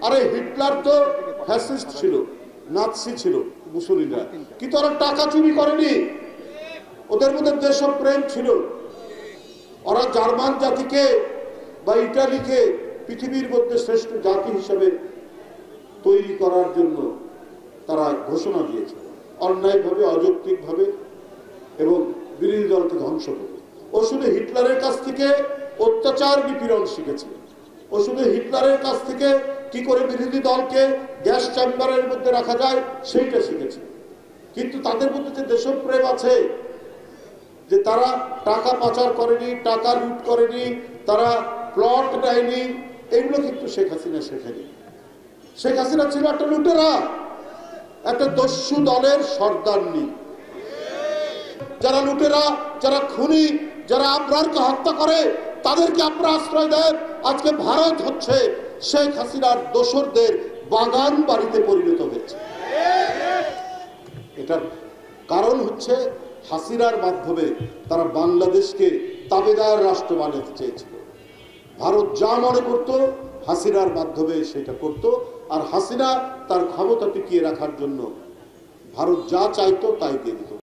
আরে হিটলার তো ফ্যাসিস্ট ছিল, নাৎসি ছিল মুসলিমরা, কিন্তু ওরা টাকা চুরি করেনি, ওদের মধ্যে দেশপ্রেম ছিল। ওরা জার্মান জাতিকে বা ইটালিকে পৃথিবীর মধ্যে শ্রেষ্ঠ জাতি হিসেবে তৈরি করার জন্য তারা ঘোষণা দিয়েছে, অন্যায়ভাবে, অযৌক্তিকভাবে এবং বিরোধী দলকে ধ্বংস করে। ও শুধু হিটলারের কাছ থেকে অত্যাচার নিপীড়ন শিখেছে, ও শুধু হিটলারের কাছ থেকে কি করে বিরোধী দলকে গ্যাস চেম্বারের মধ্যে রাখা যায় সেইটা শিখেছে। কিন্তু তাদের মধ্যে যে দেশপ্রেম আছে, যে তারা টাকা পাচার করেনি, টাকা লুট করেনি, তারা প্লট নেয়নি, এগুলো কিন্তু শেখ হাসিনা শেখেনি। শেখ হাসিনা ছিল একটা লুটেরা, একটা দস্যু দলের সর্দারনি। যারা লুটেরা, যারা খুনি, যারা আবরারকে হত্যা করে, তাদেরকে আপনারা আশ্রয় দেন। আজকে ভারত হচ্ছে শেখ হাসিনার দোসরদের বাগান বাড়িতে পরিণত হয়েছে। এটার কারণ হচ্ছে হাসিনার মাধ্যমে তারা বাংলাদেশকে তাবেদার রাষ্ট্র বানাতে চেয়েছিল। ভারত যা মনে করত হাসিনার মাধ্যমে সেটা করত, আর হাসিনা তার ক্ষমতা টিকিয়ে রাখার জন্য ভারত যা চাইতো তাই দিয়ে দিত।